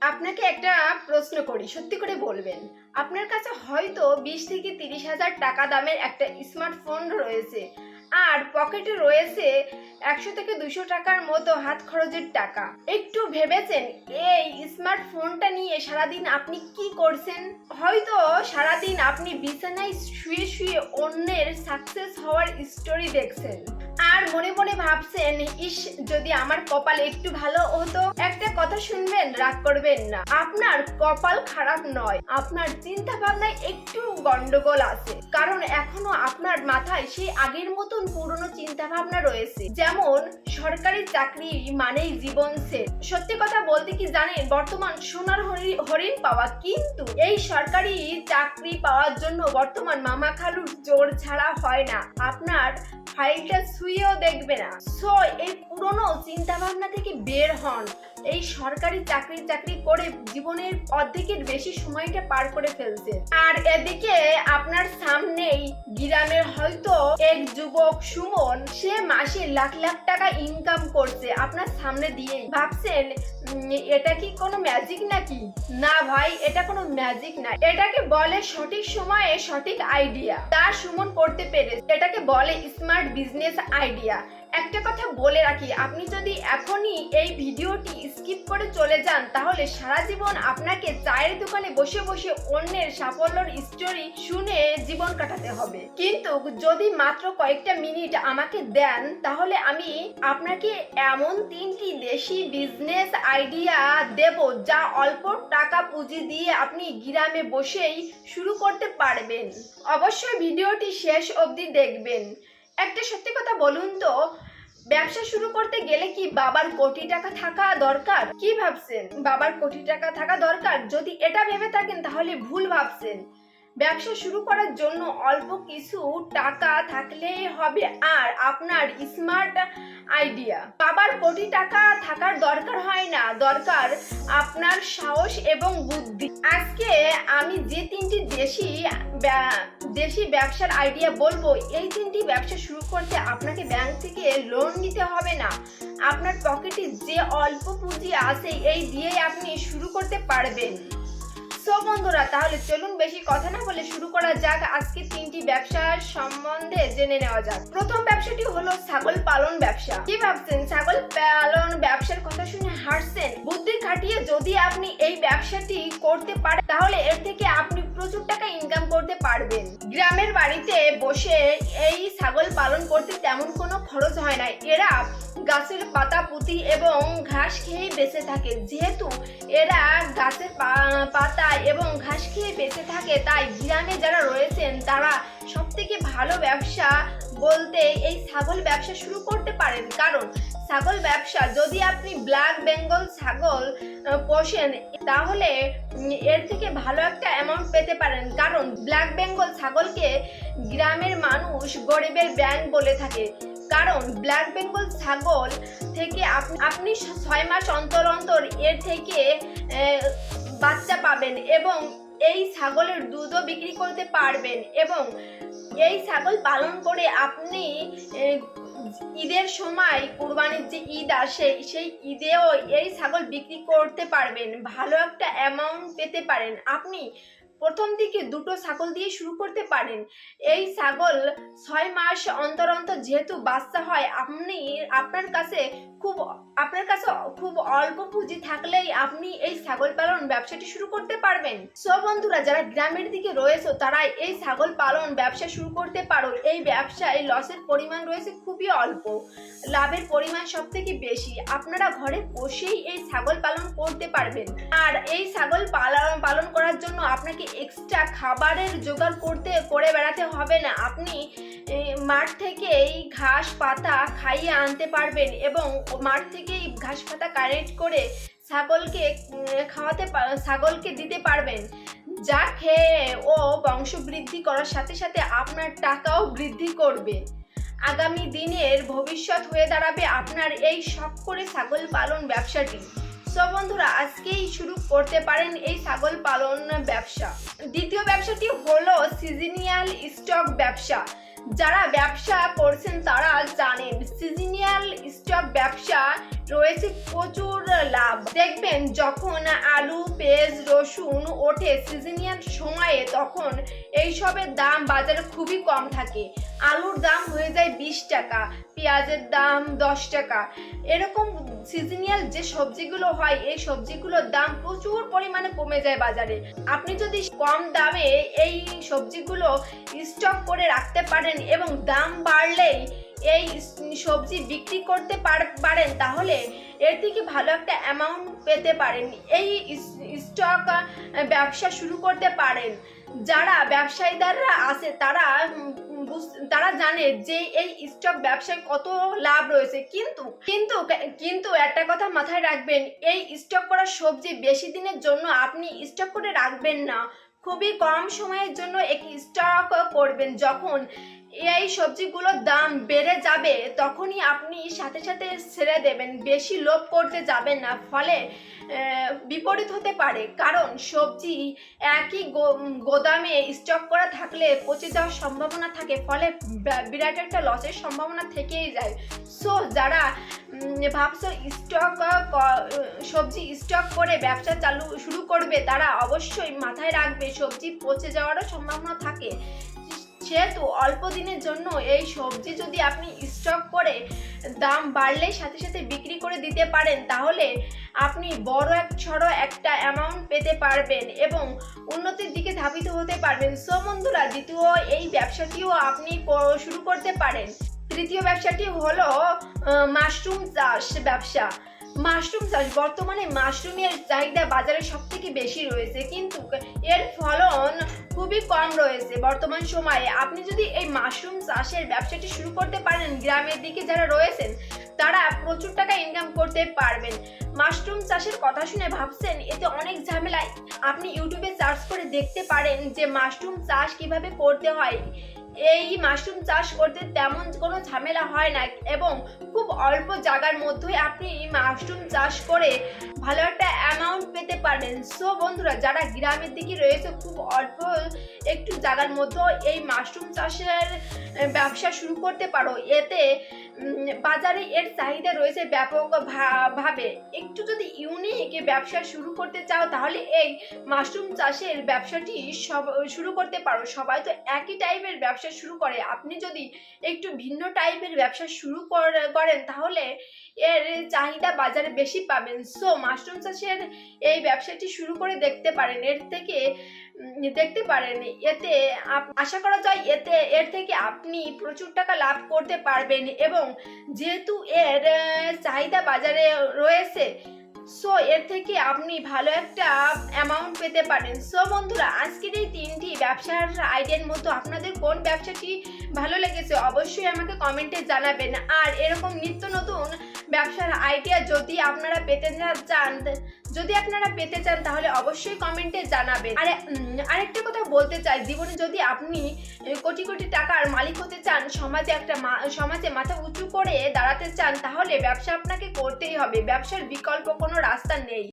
আপনাকে একটা প্রশ্ন করি, সত্যি করে বলবেন। আপনার কাছে হয়তো 20 থেকে 30,000 টাকা দামের একটা স্মার্টফোন রয়েছে, আর পকেটে রয়েছে 100 থেকে 200 টাকার মতো হাত খরচের টাকা। একটু ভেবেছেন এই স্মার্টফোনটা নিয়ে সারাদিন আপনি কি করছেন? হয়তো সারাদিন আপনি বিছানায় শুয়ে শুয়ে অন্যের সাকসেস হওয়ার স্টোরি দেখছেন, আর মনে মনে ভাবছেন, ইস যদি আমার কপাল একটু ভালো হতো। একটা কথা শুনবেন, রাগ করবেন না। আপনার কপাল খারাপ নয়, আপনার চিন্তা ভাবনায় একটু গন্ডগোল আছে, কারণ এখনো আপনার মাথায় সেই আগের মতন পুরনো চিন্তা ভাবনা রয়েছে, যেমন সরকারি চাকরি মানেই জীবন শেষ। সত্যি কথা বলতে কি জানেন, বর্তমান সোনার হরিণ পাওয়া, কিন্তু এই সরকারি চাকরি পাওয়ার জন্য বর্তমান মামা খালুর জোর ছাড়া হয় না। আপনার ফাইলটা ছুঁয়েও দেখবে না। সো এই পুরনো চিন্তা ভাবনা থেকে বের হন। এই সরকারি চাকরি করে জীবনের অর্ধেকের বেশি সময়টা পার করে ফেলছে, আর এদিকে আপনার সামনেই গ্রামের হয়তো এক যুবক সুমন, সে মাসে লাখ লাখ টাকা ইনকাম করছে আপনার সামনে দিয়ে। ভাবছেন এটা কি কোনো ম্যাজিক নাকি? না ভাই, এটা কোনো ম্যাজিক না, এটাকে বলে সঠিক সময়ে সঠিক আইডিয়া। তা সুমন করতে পেরেছে, এটাকে বলে স্মার্ট বিজনেস আইডিয়া। একটা কথা বলে রাখি, আপনি যদি এখনই এই ভিডিওটি স্কিপ করে চলে যান, তাহলে সারা জীবন আপনাকে চায়ের দোকানে বসে বসে অন্যের সাফল্যের স্টোরি শুনে জীবন কাটাতে হবে। কিন্তু যদি মাত্র কয়েকটা মিনিট আমাকে দেন, তাহলে আমি আপনাকে এমন 3টি দেশি বিজনেস আইডিয়া দেব, যা অল্প টাকা পুঁজি দিয়ে আপনি গ্রামে বসেই শুরু করতে পারবেন। অবশ্যই ভিডিওটি শেষ অবধি দেখবেন। একটা সত্যি কথা বলুন তো, ব্যবসা শুরু করতে গেলে কি বাবার কোটি টাকা থাকা দরকার? কি ভাবছেন, বাবার কোটি টাকা থাকা দরকার? যদি এটা ভেবে থাকেন তাহলে ভুল ভাবছেন। ব্যবসা শুরু করার জন্য অল্প কিছু টাকা থাকলেই হবে, আর আপনার স্মার্ট আইডিয়া। বাবার কোটি টাকা থাকার দরকার হয় না, দরকার আপনার সাহস এবং বুদ্ধি। আজকে আমি যে 3টি দেশি ব্যবসার আইডিয়া বলবো, এই 3টি ব্যবসা শুরু করতে আপনাকে ব্যাংক থেকে লোন নিতে হবে না। আপনার পকেটে যে অল্প পুঁজি আছে, এই দিয়েই আপনি শুরু করতে পারবেন। সো বন্ধুরা, তাহলে চলুন বেশি কথা না বলে শুরু করা যাক। আজকে 3টি ব্যবসার সম্বন্ধে জেনে নেওয়া যাক। প্রথম ব্যবসাটি হলো ছাগল পালন ব্যবসা। কি ভাবছেন, ছাগল পালন ব্যবসার কথা শুনে হাসছেন? বুদ্ধি খাটিয়ে যদি আপনি এই ব্যবসাটি করতে পারেন, তাহলে এর থেকে আপনি প্রচুর টাকা ইনকাম করতে পারবেন। গ্রামের বাড়িতে বসে এই ছাগল পালন করতে তেমন কোনো খরচ হয় না। এরা গাছের পাতা পুঁতি এবং ঘাস খেয়ে বেঁচে থাকে। যেহেতু এরা গাছের পাতা এবং ঘাস খেয়ে বেঁচে থাকে, তাই গ্রামে যারা রয়েছেন তারা সবথেকে ভালো ব্যবসা বলতে এই ছাগল ব্যবসা শুরু করতে পারেন। কারণ ছাগল ব্যবসা, যদি আপনি ব্ল্যাক বেঙ্গল ছাগল পোষেন, তাহলে এর থেকে ভালো একটা অ্যামাউন্ট পেতে পারেন। কারণ ব্ল্যাক বেঙ্গল ছাগলকে গ্রামের মানুষ গরিবের ব্যাঙ বলে থাকে। কারণ ব্ল্যাক বেঙ্গল ছাগল থেকে আপনি 6 মাস অন্তর অন্তর এর থেকে বাচ্চা পাবেন, এবং এই ছাগলের দুধও বিক্রি করতে পারবেন। এবং এই ছাগল পালন করে আপনি ঈদের সময়, কুরবানির যে ঈদ আসে, সেই ঈদেও এই ছাগল বিক্রি করতে পারবেন, ভালো একটা অ্যামাউন্ট পেতে পারেন। আপনি প্রথম দিকে 2টো ছাগল দিয়ে শুরু করতে পারেন। এই ছাগল 6 মাস অন্তর অন্তর যেহেতু বাচ্চা হয়, আপনার কাছে খুব অল্প পুঁজি থাকলেই আপনি এই ছাগল পালন ব্যবসাটি শুরু করতে পারবেন। সো বন্ধুরা, যারা গ্রামের দিকে রয়েছে তারা এই ছাগল পালন ব্যবসা শুরু করতে পারো। এই ব্যবসায় লসের পরিমাণ রয়েছে খুবই অল্প, লাভের পরিমাণ সব থেকে বেশি। আপনারা ঘরে বসেই এই ছাগল পালন করতে পারবেন। আর এই ছাগল পালন করার জন্য আপনাকে এক্সট্রা খাবারের জোগাড় করে বেড়াতে হবে না। আপনি মাঠ থেকেই ঘাস পাতা খাইয়ে আনতে পারবেন, এবং মাঠ থেকেই ঘাস পাতা কালেক্ট করে ছাগলকে দিতে পারবেন, যা খেয়ে ও বংশ বৃদ্ধি করার সাথে সাথে আপনার টাকাও বৃদ্ধি করবে। আগামী দিনের ভবিষ্যৎ হয়ে দাঁড়াবে আপনার এই শখ করে ছাগল পালন ব্যবসাটি। সো বন্ধুরা, আজকেই শুরু করতে পারেন এই ছাগল পালন ব্যবসা। দ্বিতীয় ব্যবসাটি হলো সিজনিয়াল স্টক ব্যবসা। যারা ব্যবসা করছেন তারা জানেন, সিজনিয়াল স্টক ব্যবসা রয়েছে প্রচুর লাভ। দেখবেন যখন আলু, পেঁয়াজ, রসুন ওঠে সিজনিয়াল সময়ে, তখন এইসবের দাম বাজারে খুবই কম থাকে। আলুর দাম হয়ে যায় 20 টাকা, পেঁয়াজের দাম 10 টাকা। এরকম সিজনিয়াল যে সবজিগুলো হয় এই সবজিগুলোর দাম প্রচুর পরিমাণে কমে যায় বাজারে। আপনি যদি কম দামে এই সবজিগুলো স্টক করে রাখতে পারেন এবং দাম বাড়লেই এই সবজি বিক্রি করতে পারেন, তাহলে এর থেকে ভালো একটা অ্যামাউন্ট পেতে পারেন। এই স্টক ব্যবসা শুরু করতে পারেন। যারা ব্যবসায়ীদাররা আছে তারা জানে যে এই স্টক ব্যবসায় কত লাভ রয়েছে। কিন্তু একটা কথা মাথায় রাখবেন, এই স্টক করা সবজি বেশি দিনের জন্য আপনি স্টক করে রাখবেন না, খুবই কম সময়ের জন্য একটি স্টক করবেন। যখন এই সবজিগুলোর দাম বেড়ে যাবে তখনই আপনি সাথে সাথে ছেড়ে দেবেন, বেশি লোভ করতে যাবেন না, ফলে বিপরীত হতে পারে। কারণ সবজি একই গোদামে স্টক করা থাকলে পচে যাওয়ার সম্ভাবনা থাকে, ফলে বিরাট একটা লসের সম্ভাবনা থেকেই যায়। সো যারা ভাবছো সবজি স্টক করে ব্যবসা শুরু করবে, তারা অবশ্যই মাথায় রাখবে সবজি পচে যাওয়ারও সম্ভাবনা থাকে। সেহেতু অল্প দিনের জন্য এই সবজি যদি আপনি স্টক করে দাম বাড়লে সাথে সাথে বিক্রি করে দিতে পারেন, তাহলে আপনি বড় একটা অ্যামাউন্ট পেতে পারবেন এবং উন্নতির দিকে ধাবিত হতে পারবেন। সো বন্ধুরা, দ্বিতীয় এই ব্যবসাটিও আপনি শুরু করতে পারেন। তৃতীয় ব্যবসাটি হলো মাশরুম চাষ ব্যবসা। মাশরুম চাষ, বর্তমানে মাশরুমের চাহিদা বাজারে সব থেকে বেশি রয়েছে, কিন্তু এর ফলন খুবই কম রয়েছে বর্তমান সময়ে। আপনি যদি এই মাশরুম চাষের ব্যবসাটি শুরু করতে পারেন, গ্রামের দিকে যারা রয়েছেন তারা প্রচুর টাকা ইনকাম করতে পারবেন। মাশরুম চাষের কথা শুনে ভাবছেন এতে অনেক ঝামেলা, আপনি ইউটিউবে সার্চ করে দেখতে পারেন যে মাশরুম চাষ কিভাবে করতে হয়। এই মাশরুম চাষ করতে তেমন কোনো ঝামেলা হয় না এবং খুব অল্প জায়গার মধ্যেই আপনি মাশরুম চাষ করে ভালো একটা অ্যামাউন্ট পেতে পারেন। সো বন্ধুরা, যারা গ্রামের দিকে রয়েছে খুব অল্প একটু জায়গার মধ্যে এই মাশরুম চাষের ব্যবসা শুরু করতে পারো। এতে বাজারে এর চাহিদা রয়েছে ব্যাপকভাবে। একটু যদি ইউনিক ব্যবসা শুরু করতে চাও, তাহলে এই মাশরুম চাষের ব্যবসাটি শুরু করতে পারো। সবাই তো একই টাইপের ব্যবসা শুরু করে, আপনি যদি একটু ভিন্ন টাইপের ব্যবসা শুরু করেন তাহলে এর চাহিদা বাজারে বেশি পাবেন। সো মাশরুম চাষের এই ব্যবসাটি শুরু করে দেখতে পারেন, এতে আশা করা যায় এর থেকে আপনি প্রচুর টাকা লাভ করতে পারবেন এবং যেহেতু এর চাহিদা বাজারে রয়েছে, সো এর থেকে আপনি ভালো একটা অ্যামাউন্ট পেতে পারেন। সো বন্ধুরা, আজকের এই 3টি ব্যবসার আইডিয়ার মতো আপনাদের কোন ব্যবসাটি ভালো লেগেছে অবশ্যই আমাকে কমেন্টে জানাবেন। আর এরকম নিত্য নতুন ব্যবসার আইডিয়া যদি আপনারা পেতে চান তাহলে অবশ্যই কমেন্টে জানাবেন। আরেকটা কথা বলতে চাই, জীবনে যদি আপনি কোটি কোটি টাকার মালিক হতে চান, সমাজে মাথা উঁচু করে দাঁড়াতে চান, তাহলে ব্যবসা আপনাকে করতেই হবে। ব্যবসার বিকল্প কোনো রাস্তা নেই।